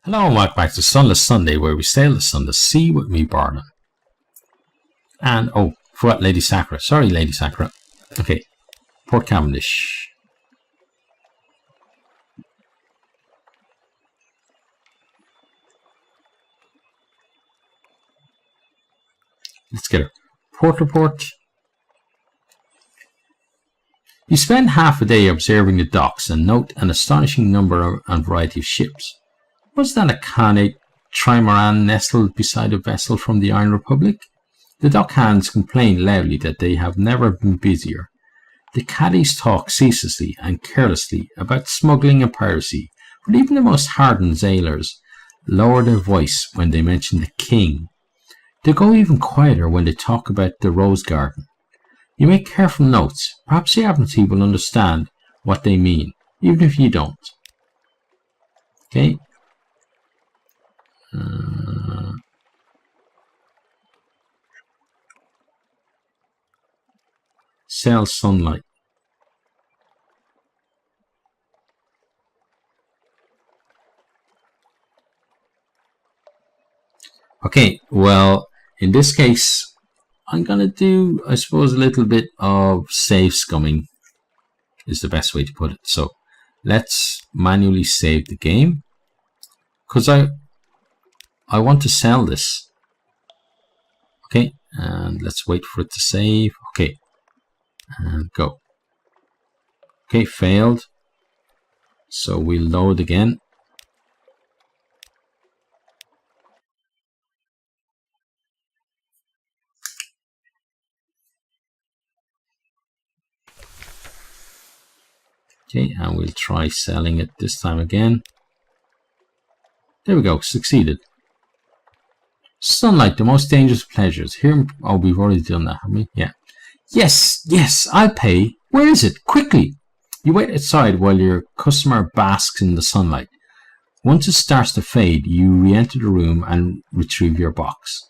Hello and welcome back to Sunless Sunday, where we sail the Sunless Sea with me, Bardon. And, forgot Lady Sakura. Sorry, Lady Sakura. Okay, Port Cavendish. Let's get her. Port report. You spend half a day observing the docks and note an astonishing number and variety of ships. Was that a Cane trimaran nestled beside a vessel from the Iron Republic? The dockhands complain loudly that they have never been busier. The caddies talk ceaselessly and carelessly about smuggling and piracy, but even the most hardened sailors lower their voice when they mention the king. They go even quieter when they talk about the rose garden. You make careful notes. Perhaps the Admiralty will understand what they mean, even if you don't. Okay. Sell sunlight. Okay, well, in this case, I'm going to do, I suppose, a little bit of save scumming is the best way to put it. So let's manually save the game, because I want to sell this. Okay, and let's wait for it to save. Okay, and go. Okay, failed. So we'll load again. Okay, and we'll try selling it this time again. There we go, succeeded. Sunlight, the most dangerous of pleasures. Here, we've already done that, haven't we? Yeah. Yes, I'll pay. Where is it? Quickly. You wait outside while your customer basks in the sunlight. Once it starts to fade, you re-enter the room and retrieve your box.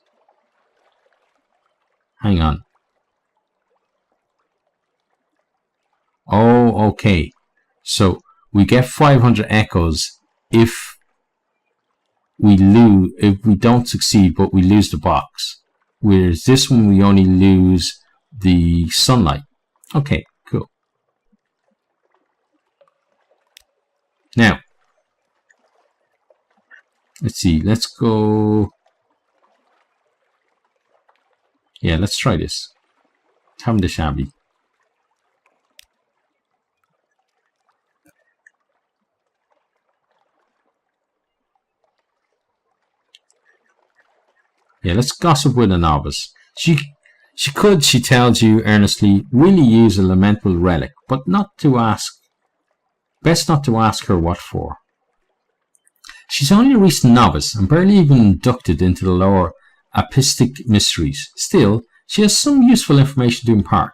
Hang on. Oh, okay. So we get 500 echoes if we don't succeed, but we lose the box. Whereas this one, we only lose the sunlight. Okay, cool. Now, let's see. Let's go. Yeah, let's try this. Cavendish Abbey. Yeah, let's gossip with a novice. She tells you earnestly, really use a lamentable relic, but best not to ask her what for. She's only a recent novice and barely even inducted into the lower apistic mysteries. Still, she has some useful information to impart.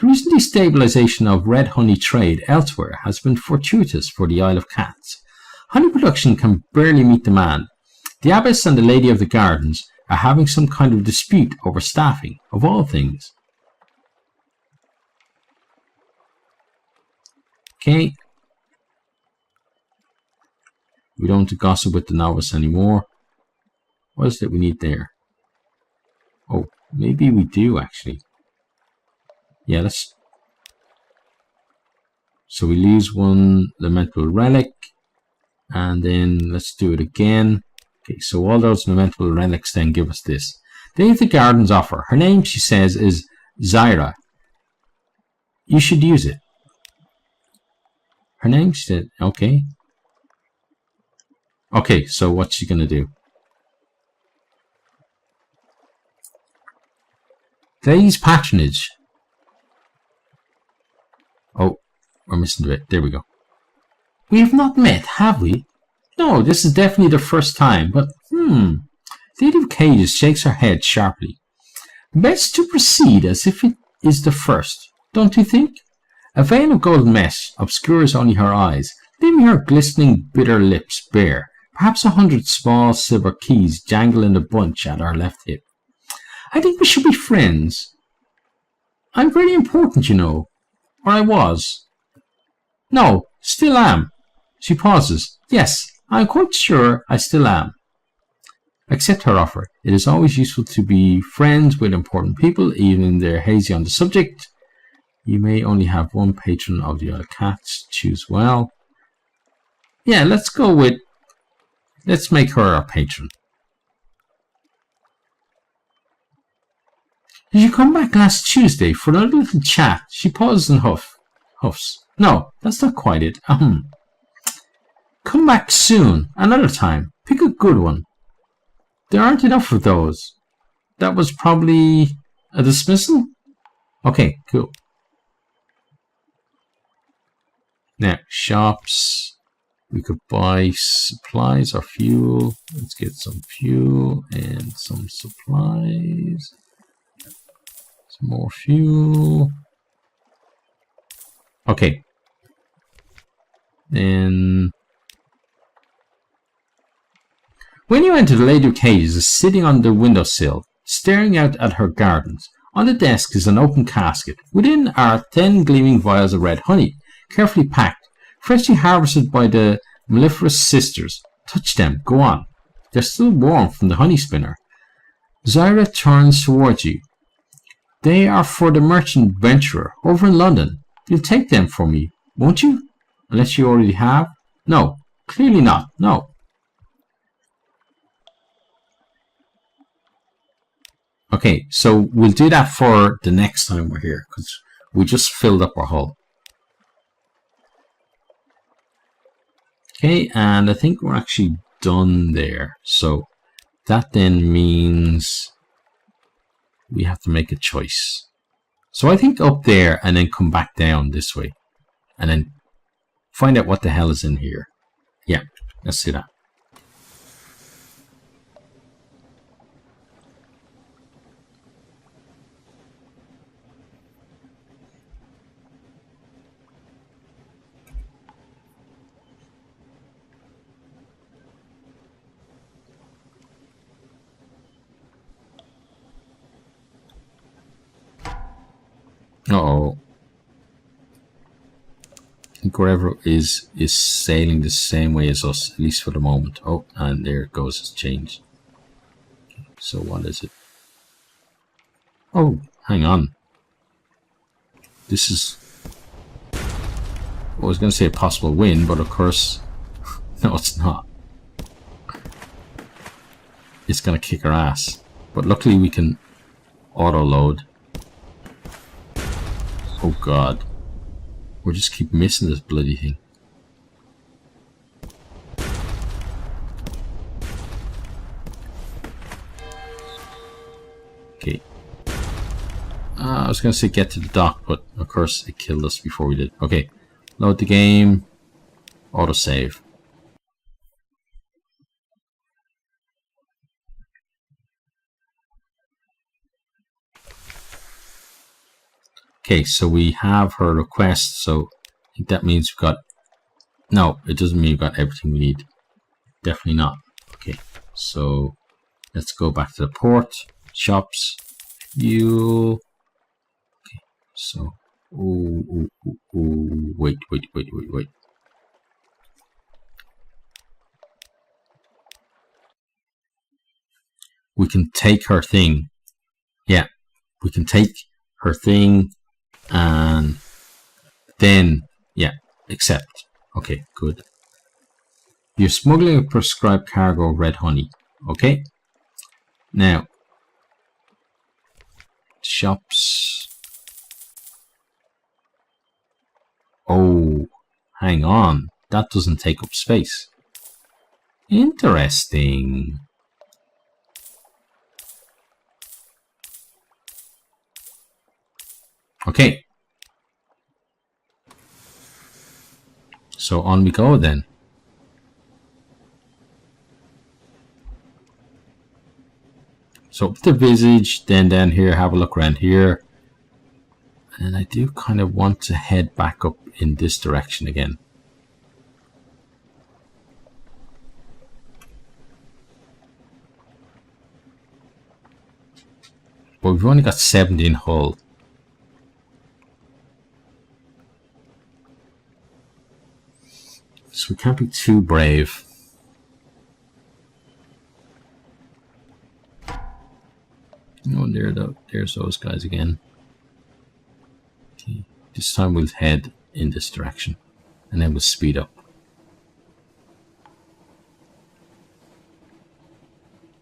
The recent destabilization of red honey trade elsewhere has been fortuitous for the Isle of Cats. Honey production can barely meet demand. The abbess and the lady of the gardens are having some kind of dispute over staffing, of all things. Okay. We don't want to gossip with the novice anymore. What is it we need there? Oh, maybe we do actually. Yeah, let's... So we lose one lamentable relic. And then let's do it again. Okay, so all those lamentable relics then give us this. They have the garden's offer. Her name, she says, is Zyra. You should use it. Her name, she said, okay. Okay, so what's she going to do? These patronage. Oh, we're missing the bit. There we go. We have not met, have we? No, this is definitely the first time, but Lady of Cages shakes her head sharply. Best to proceed as if it is the first, don't you think? A veil of golden mesh obscures only her eyes, leaving her glistening bitter lips bare. Perhaps 100 small silver keys jangle in a bunch at her left hip. I think we should be friends. I'm very important, you know. Or I was. No, still am. She pauses. Yes, I'm quite sure I still am. Accept her offer. It is always useful to be friends with important people, even if they're hazy on the subject. You may only have one patron of the other cats. Choose well. Yeah, let's go with... Let's make her our patron. Did you come back last Tuesday for another little chat? She pauses and huffs. No, that's not quite it. Come back soon. Another time. Pick a good one. There aren't enough of those. That was probably a dismissal? Okay, cool. Now, shops. We could buy supplies or fuel. Let's get some fuel and some supplies. Some more fuel. Okay. Then... When you enter, the Lady of Cages is sitting on the windowsill, staring out at her gardens. On the desk is an open casket. Within are 10 gleaming vials of red honey, carefully packed, freshly harvested by the mellifluous sisters. Touch them. Go on. They're still warm from the honey spinner. Zyra turns towards you. They are for the merchant adventurer over in London. You'll take them for me, won't you? Unless you already have? No. Clearly not. No. Okay, so we'll do that for the next time we're here, because we just filled up our hull. Okay, and I think we're actually done there. So that then means we have to make a choice. So I think up there and then come back down this way. And then find out what the hell is in here. Yeah, let's do that. Uh-oh. I think wherever is sailing the same way as us, at least for the moment. Oh, and there it goes, it's changed. So what is it? Oh, hang on. This is... I was going to say a possible win, but of course... No, it's not. It's going to kick our ass. But luckily we can auto-load. Oh god. We just keep missing this bloody thing. Okay. I was going to say get to the dock, but of course it killed us before we did. Okay. Load the game. Autosave. Okay, so we have her request, so I think that means we've got... No, it doesn't mean we've got everything we need. Definitely not. Okay, so let's go back to the port. Shops. Fuel. Okay, so... Wait. We can take her thing. Yeah, we can take her thing. And then, yeah, accept. Okay, good. You're smuggling a prescribed cargo of red honey. Okay. Now, shops. Oh, hang on. That doesn't take up space. Interesting. Okay. So on we go then. So up the visage, then down here, have a look around here. And I do kind of want to head back up in this direction again. But we've only got 17 hull. So we can't be too brave. Oh, there's those guys again. Okay. This time we'll head in this direction, and then we'll speed up.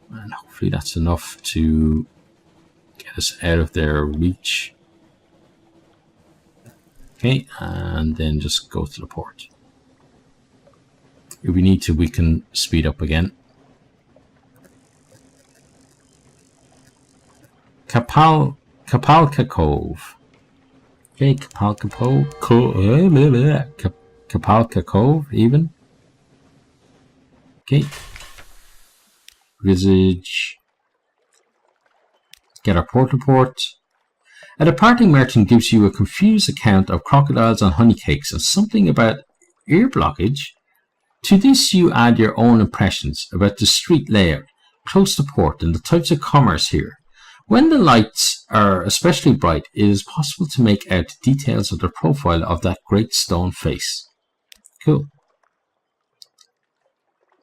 And hopefully that's enough to get us out of their reach. Okay, and then just go to the port. If we need to, we can speed up again. Kapalka Cove. Okay, Kapalka Cove, even. Okay. Visage. Get our port report. A departing merchant gives you a confused account of crocodiles and honeycakes and something about ear blockage. To this you add your own impressions about the street layout, close to port, and the types of commerce here. When the lights are especially bright, it is possible to make out the details of the profile of that great stone face. Cool.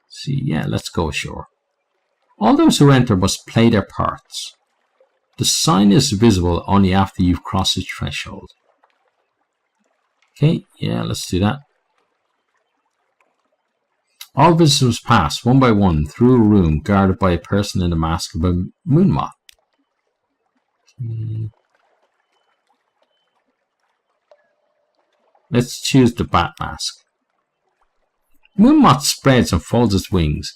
See, yeah, let's go ashore. All those who enter must play their parts. The sign is visible only after you've crossed the threshold. Okay, yeah, let's do that. All visitors pass, one by one, through a room guarded by a person in the mask of a moon moth. Okay. Let's choose the bat mask. Moon moth spreads and folds its wings.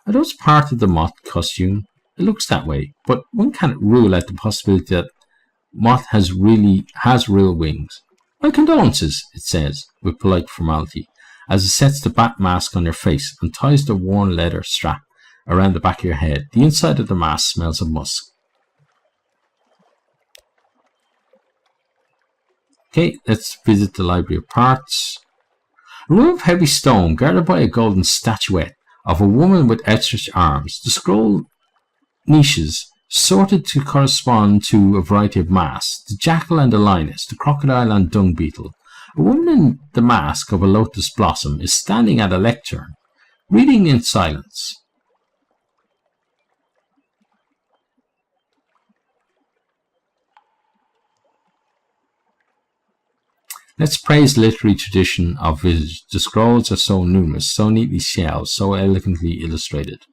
Are those part of the moth costume? It looks that way, but one can't rule out the possibility that moth has real wings. My condolences, it says, with polite formality, as it sets the bat mask on your face and ties the worn leather strap around the back of your head. The inside of the mask smells of musk. Okay, let's visit the Library of Parts. A room of heavy stone guarded by a golden statuette of a woman with outstretched arms. The scroll niches sorted to correspond to a variety of masks: the jackal and the lioness, the crocodile and dung beetle. A woman in the mask of a lotus blossom is standing at a lectern, reading in silence. Let's praise the literary tradition of Visage. The scrolls are so numerous, so neatly shelved, so elegantly illustrated.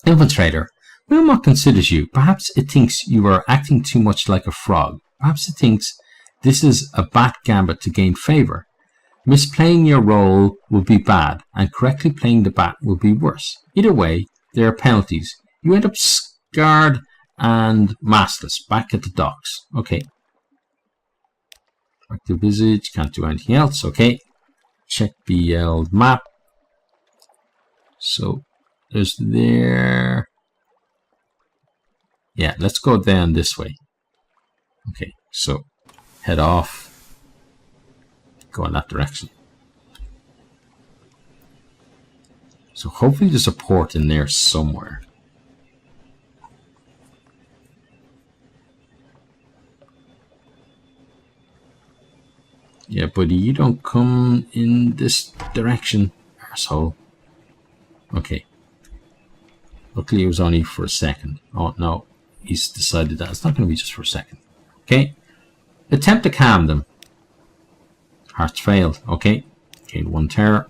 Infiltrator. Moonmoth considers you. Perhaps it thinks you are acting too much like a frog. Perhaps it thinks this is a bat gambit to gain favour. Misplaying your role would be bad, and correctly playing the bat would be worse. Either way, there are penalties. You end up scarred and maskless, back at the docks. Okay. Back to Visage, can't do anything else. Okay. Check BL map. So, there's there. Yeah, let's go down this way. Okay, so head off. Go in that direction. So hopefully there's a port in there somewhere. Yeah, buddy, you don't come in this direction, arsehole. Okay. Luckily it was only for a second. Oh no, he's decided that it's not going to be just for a second. Okay. Attempt to calm them. Hearts failed. Okay. Gained 1 terror.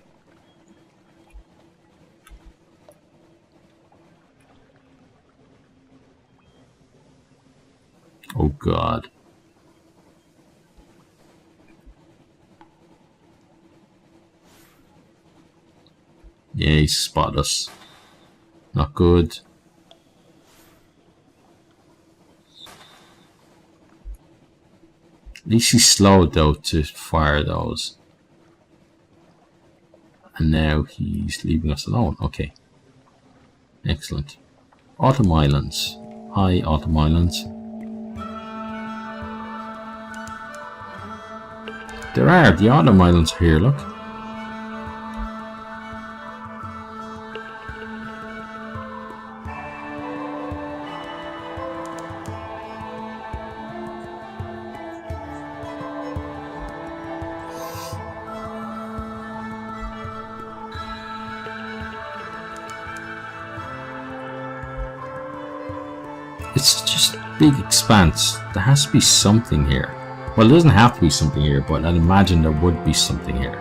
Oh god. Yeah, he spotted us. Not good. At least he's slowed though to fire those. And now he's leaving us alone. Okay. Excellent. Autumn Islands. Hi, Autumn Islands. There are. The Autumn Islands are here, look. It's just a big expanse. There has to be something here. Well, there doesn't have to be something here, but I'd imagine there would be something here.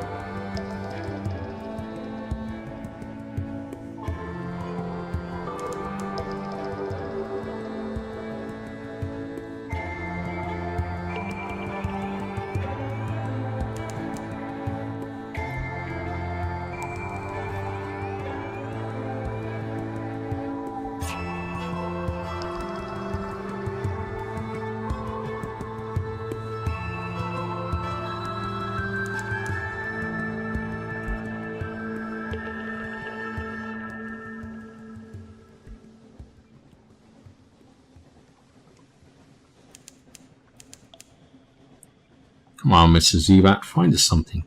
Come on, Mrs. Zebat, find us something.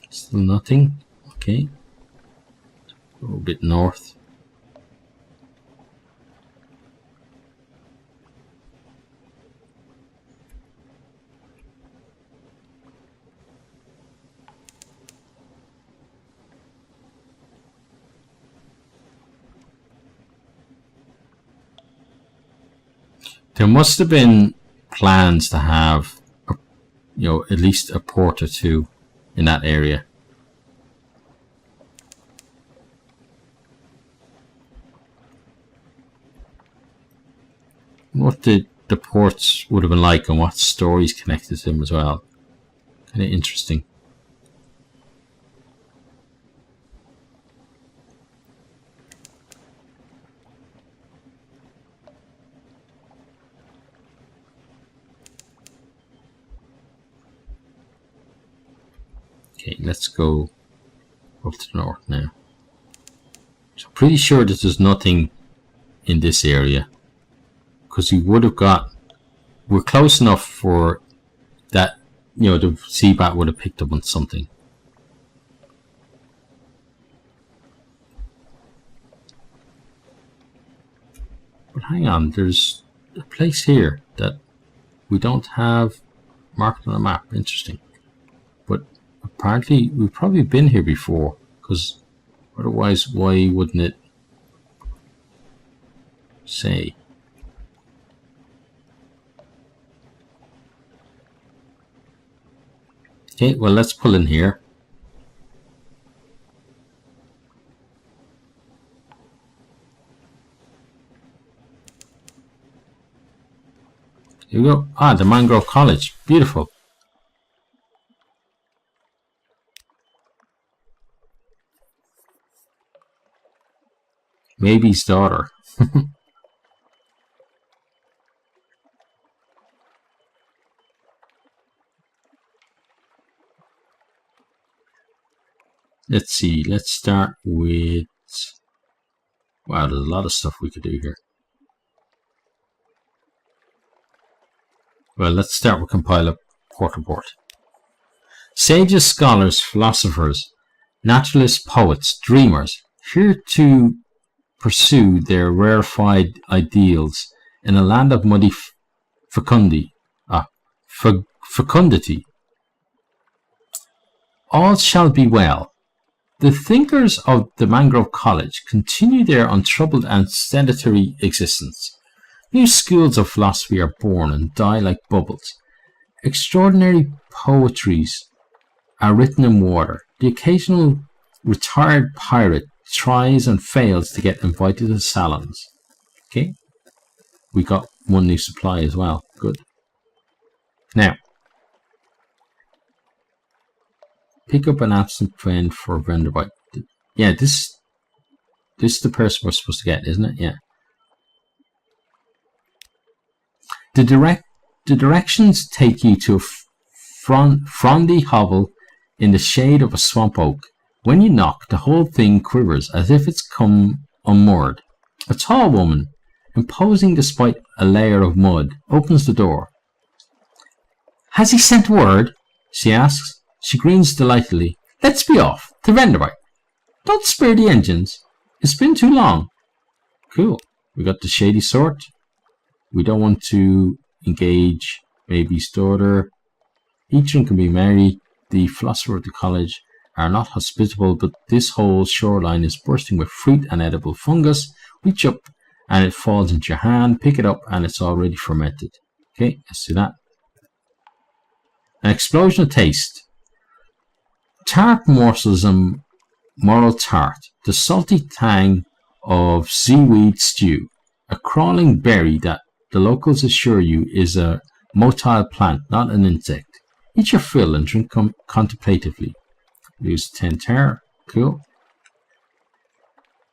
Still nothing. Okay. Go a bit north. There must have been plans to have, at least a port or two in that area. What the ports would have been like and what stories connected to them as well. Kind of interesting. Okay, let's go up to the north now. So pretty sure that there's nothing in this area, because we would have got, we're close enough for that, the sea bat would have picked up on something. But hang on, there's a place here that we don't have marked on a map. Interesting. But apparently we've probably been here before, because otherwise why wouldn't it say? Okay, well, let's pull in here. Here we go. Ah, the Mangrove College. Beautiful. Maybe's daughter. Let's see. Let's start with... Wow, there's a lot of stuff we could do here. Well, let's start with compile a port report. Sages, scholars, philosophers, naturalists, poets, dreamers, here to pursue their rarefied ideals in a land of muddy fecundity. All shall be well. The thinkers of the Mangrove College continue their untroubled and sedentary existence. New schools of philosophy are born and die like bubbles. Extraordinary poetries are written in water. The occasional retired pirate tries and fails to get invited to salons. Okay, we got one new supply as well. Good. Now, pick up an absent friend for a vendor bike. Yeah, this is the person we're supposed to get, isn't it? Yeah. The directions take you to a frondy hovel in the shade of a swamp oak. When you knock, the whole thing quivers as if it's come unmoored. A tall woman, imposing despite a layer of mud, opens the door. "Has he sent word?" she asks. She grins delightedly. "Let's be off. The vendor bike. Don't spare the engines. It's been too long. Cool. We got the shady sort. We don't want to engage baby's daughter. Each one can be merry. The philosopher of the college are not hospitable, but this whole shoreline is bursting with fruit and edible fungus. Reach up and it falls into your hand. Pick it up and it's already fermented. Okay, let's do that. An explosion of taste. Tart morsels and moral tart. The salty tang of seaweed stew. A crawling berry that the locals assure you is a motile plant, not an insect. Eat your fill and drink contemplatively. Use 10 tar. Cool.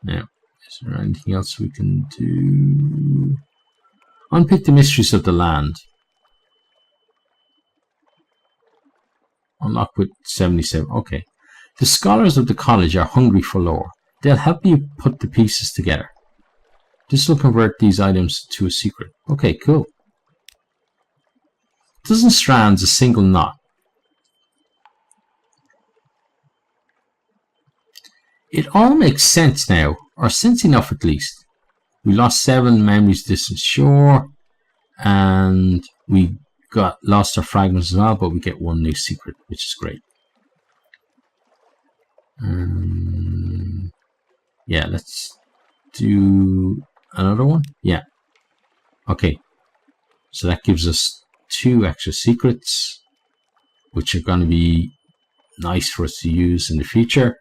Now, is there anything else we can do? Unpick the mysteries of the land. Unlock with 77. Okay. The scholars of the college are hungry for lore. They'll help you put the pieces together. This will convert these items to a secret. Okay, cool. Dozen strands, a single knot. It all makes sense now, or sense enough at least. We lost 7 memories distant shore, and we lost our fragments as well, but we get 1 new secret, which is great. Yeah, let's do another one. Yeah. Okay. So that gives us 2 extra secrets, which are going to be nice for us to use in the future.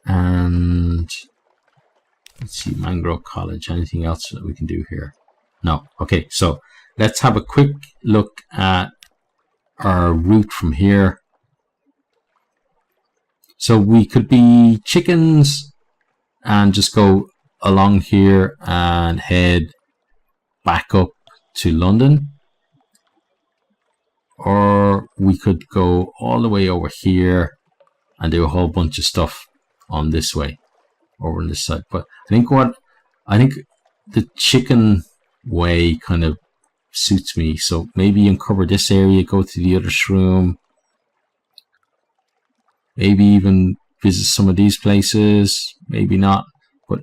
And let's see, Mangrove College. Anything else that we can do here? No. Okay, so let's have a quick look at our route from here. So we could be chickens and just go along here and head back up to London. Or we could go all the way over here and do a whole bunch of stuff on this way, over on this side. But I think the chicken way kind of suits me. So maybe uncover this area, go to the other shroom, maybe even visit some of these places, maybe not. But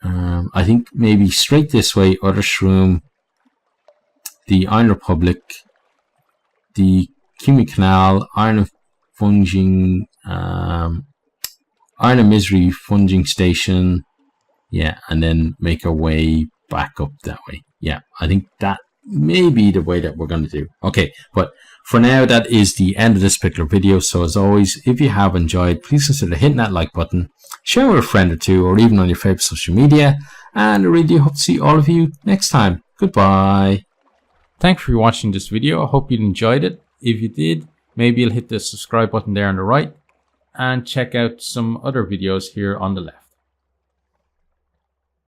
I think maybe straight this way, other shroom, the Iron Republic, the Cumi Canal, Iron of Funging, Iron of Misery Funging Station. Yeah, and then make our way back up that way. Yeah, I think that may be the way that we're going to do. Okay, but for now, that is the end of this particular video. So as always, if you have enjoyed, please consider hitting that like button, share with a friend or two, or even on your favorite social media. And I really hope to see all of you next time. Goodbye. Thanks for watching this video. I hope you enjoyed it. If you did, maybe you'll hit the subscribe button there on the right and check out some other videos here on the left.